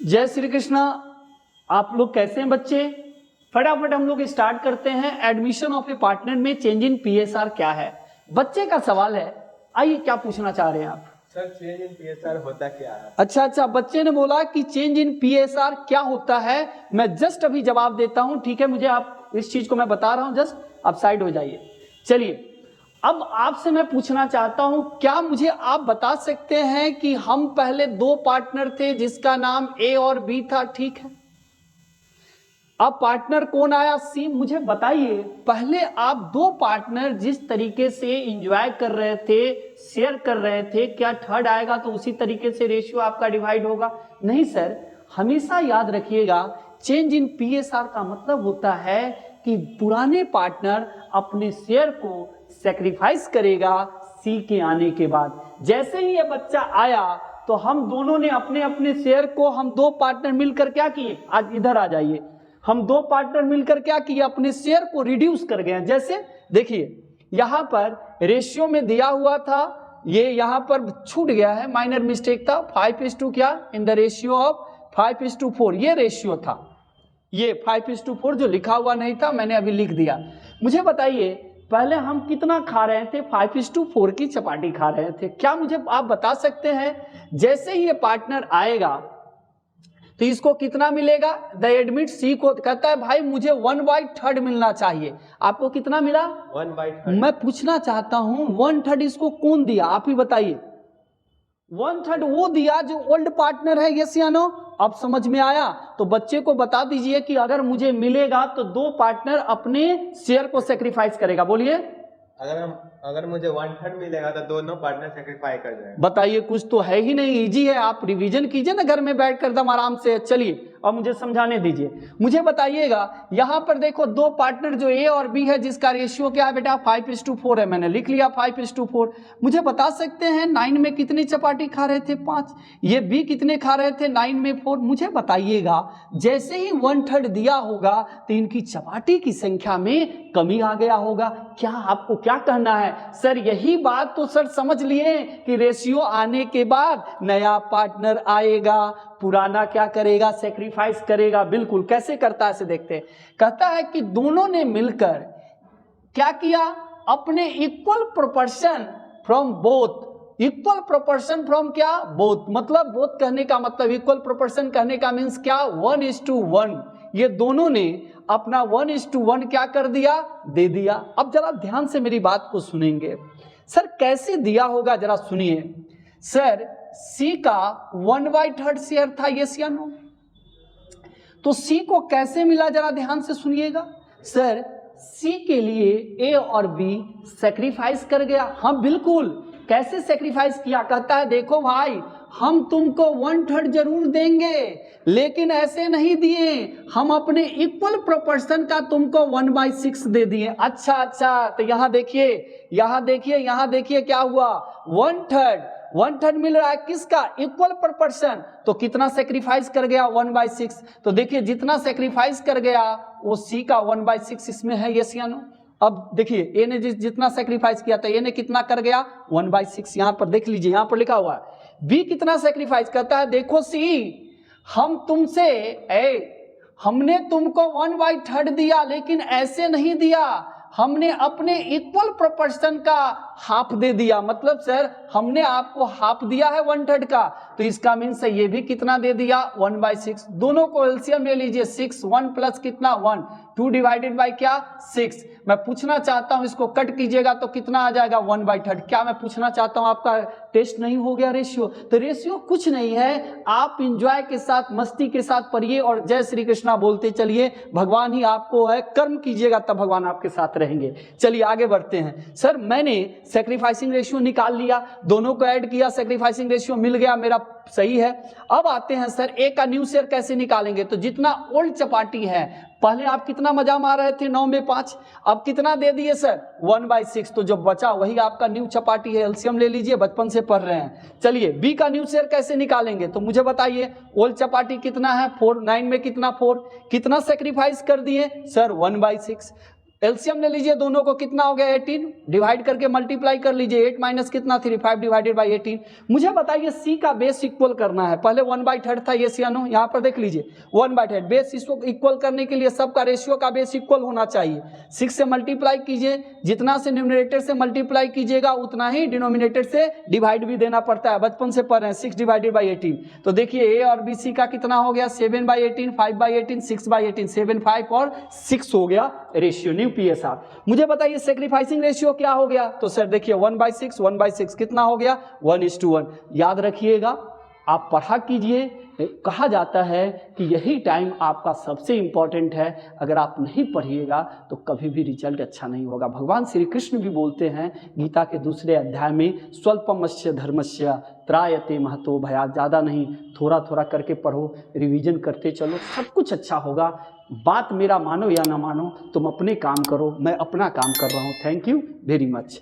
जय श्री कृष्णा। आप लोग कैसे हैं बच्चे? फटाफट हम लोग स्टार्ट करते हैं। एडमिशन ऑफ ए पार्टनर में चेंज इन पीएसआर क्या है? बच्चे का सवाल है। आइए, क्या पूछना चाह रहे हैं आप? सर, चेंज इन पीएसआर होता क्या है? अच्छा, बच्चे ने बोला कि चेंज इन पीएसआर क्या होता है। मैं जस्ट अभी जवाब देता हूं, ठीक है? मुझे आप इस चीज को मैं बता रहा हूं, जस्ट आप साइड हो जाइए। चलिए, अब आपसे मैं पूछना चाहता हूं, क्या मुझे आप बता सकते हैं कि हम पहले दो पार्टनर थे जिसका नाम ए और बी था, ठीक है? अब पार्टनर कौन आया? सी। मुझे बताइए, पहले आप दो पार्टनर जिस तरीके से एंजॉय कर रहे थे, शेयर कर रहे थे, क्या थर्ड आएगा तो उसी तरीके से रेशियो आपका डिवाइड होगा? नहीं सर, हमेशा याद रखिएगा, चेंज इन पीएसआर का मतलब होता है कि पुराने पार्टनर अपने शेयर को सेक्रीफाइस करेगा सी के आने के बाद। जैसे ही ये बच्चा आया तो हम दोनों ने अपने अपने शेयर को, हम दो पार्टनर मिलकर क्या किए? आज इधर आ जाइए। हम दो पार्टनर मिलकर क्या किए? अपने शेयर को रिड्यूस कर गए। जैसे देखिए, यहां पर रेशियो में दिया हुआ था, ये यहां पर छूट गया है, माइनर मिस्टेक था। 5:, क्या इन द रेशियो ऑफ 5:4 ये रेशियो था। ये 5:4 जो लिखा हुआ नहीं था, मैंने अभी लिख दिया। मुझे बताइए, पहले हम कितना खा रहे थे? 5:4 की चपाटी खा रहे थे। क्या मुझे आप बता सकते हैं, जैसे ही ये पार्टनर आएगा तो इसको कितना मिलेगा? द एडमिट सी को कहता है भाई मुझे 1/3 मिलना चाहिए। आपको कितना मिला? 1/3। मैं पूछना चाहता हूं, 1/3 इसको कौन दिया? आप ही बताइए। 1/3 वो दिया जो ओल्ड पार्टनर है, यस या नो? अब समझ में आया? तो बच्चे को बता दीजिए कि अगर मुझे मिलेगा तो दो पार्टनर अपने शेयर को सेक्रीफाइस करेगा। बोलिए। अगर मुझे 1/3 मिलेगा तो दोनों पार्टनर सेक्रीफाई कर जाएंगे। बताइए, कुछ तो है ही नहीं। इजी है, आप रिवीजन कीजिए ना घर में बैठकर दम आराम से। चलिए, अब मुझे समझाने दीजिए। मुझे बताइएगा, यहां पर देखो दो पार्टनर जो ए और बी है, जिसका रेशियो क्या है बेटा? 5:4 है। मैंने लिख लिया 5:4। मुझे बता सकते हैं 9 में कितनी चपाटी खा रहे थे? 5। ये बी कितने खा रहे थे? 9 में 4। मुझे बताइएगा, जैसे ही 1/3 दिया होगा तो इनकी चपाटी की संख्या में कमी आ गया होगा। क्या आपको क्या कहना है? सर यही बात तो सर समझ लिए कि रेशियो आने के बाद नया पार्टनर आएगा, पुराना क्या करेगा? सेक्रीफाइस करेगा। बिल्कुल। कैसे करता है इसे देखते हैं। कहता है कि दोनों ने मिलकर क्या किया? अपने equal proportion from both. Equal proportion from क्या? बोथ। मतलब बोथ कहने का मतलब, इक्वल प्रोपोर्शन कहने का मीन्स क्या? 1:1। ये दोनों ने अपना 1:1 क्या कर दिया? दे दिया। अब जरा ध्यान से मेरी बात को सुनेंगे। सर कैसे दिया होगा, जरा सुनिए। सर सी का 1/3 शेयर था, यस या नो? तो सी को कैसे मिला, जरा ध्यान से सुनिएगा। सर सी के लिए ए और बी सेक्रीफाइस कर गया। हाँ बिल्कुल। कैसे सेक्रीफाइस किया? कहता है देखो भाई, हम तुमको 1/3 जरूर देंगे, लेकिन ऐसे नहीं दिए, हम अपने इक्वल प्रोपोर्शन का तुमको 1/6 दे दिए। अच्छा, तो यहां देखिए, यहां देखिए क्या हुआ? 1/3 मिल रहा है किसका? Equal proportion. तो कितना सेक्रीफाइस कर गया? 1/6। तो देखिए, जितना सेक्रीफाइस कर गया वो सी का 1/6 इसमें है, यस या नो? अब देखिए, ए ने जितना सेक्रीफाइस किया था, ए ने कितना कर गया? 1/6। यहां पर देख लीजिए, यहां पर लिखा हुआ है। बी कितना सेक्रीफाइस करता है? देखो सी, हम तुमसे हमने तुमको 1/3 दिया, लेकिन ऐसे नहीं दिया, हमने अपने इक्वल प्रोपोर्शन का हाफ दे दिया। मतलब सर हमने आपको हाफ दिया है 1/3 का, तो इसका मीन्स ये भी कितना दे दिया? 1/6। दोनों को एलसीएम ले लीजिए। 6, 1 प्लस कितना? 1। 2 डिवाइडेड बाई क्या? 6। मैं पूछना चाहता हूं, इसको कट कीजिएगा तो कितना आ जाएगा? 1/3। क्या मैं पूछना चाहता हूं, आपका टेस्ट नहीं हो गया रेशियो? तो रेशियो कुछ नहीं है, आप इंजॉय के साथ, मस्ती के साथ पढ़िए और जय श्री कृष्णा बोलते चलिए। भगवान ही आपको है, कर्म कीजिएगा तब भगवान आपके साथ रहेंगे। चलिए आगे बढ़ते हैं। सर मैंने सेक्रीफाइसिंग रेशियो निकाल लिया, दोनों को ऐड किया, सेक्रीफाइसिंग रेशियो मिल गया मेरा, सही है। अब आते हैं सर ए का न्यू शेयर कैसे निकालेंगे? तो जितना ओल्ड चपाटी है, पहले आप कितना मजा मार रहे थे? 9 में 5। अब कितना दे दिए सर? 1/6। तो जो बचा वही आपका न्यू चपाटी है। एलसीएम ले लीजिए, बचपन से पढ़ रहे हैं। चलिए बी का न्यू शेयर कैसे निकालेंगे? तो मुझे बताइए, ओल्ड चपाटी कितना है? 4। 9 में कितना? 4। कितना सेक्रीफाइस कर दिए सर? 1/6। एलसीएम ले लीजिए दोनों को, कितना हो गया 18, डिवाइड करके मल्टीप्लाई कर लीजिए, 8 माइनस कितना 3, 5 डिवाइडेड बाई 18। मुझे बताइए सी का बेस इक्वल करना है, पहले 1/3 था, ये सियानो यहाँ पर देख लीजिए 1/3, बेस इसको इक्वल करने के लिए सबका रेशियो का बेस इक्वल होना चाहिए। 6 से मल्टीप्लाई कीजिए, जितना से न्यूमरेटर से मल्टीप्लाई कीजिएगा उतना ही डिनोमिनेटर से डिवाइड भी देना पड़ता है, बचपन से पढ़ रहे हैं। 6 डिवाइडेड बाई 18, तो देखिए ए और बी सी का कितना हो गया 7/18, 5/18, 6/18, 7, 5 और 6 हो गया रेशियो न्यू PSR। मुझे बताइए सेक्रीफाइसिंग रेशियो क्या हो गया, तो सर देखिए 1/6, 1/6 कितना हो गया 1:1। याद रखिएगा, आप पढ़ा कीजिए, कहा जाता है कि यही टाइम आपका सबसे इंपॉर्टेंट है, अगर आप नहीं पढ़िएगा तो कभी भी रिजल्ट अच्छा नहीं होगा। भगवान श्री कृष्ण भी बोलते हैं गीता के 2 अध्याय में, स्वल्पमस्य धर्मस्य त्रायते महतो भयात्, ज़्यादा नहीं, थोड़ा थोड़ा करके पढ़ो, रिवीजन करते चलो, सब कुछ अच्छा होगा। बात मेरा मानो या ना मानो, तुम अपने काम करो, मैं अपना काम कर रहा हूँ। Thank you very much.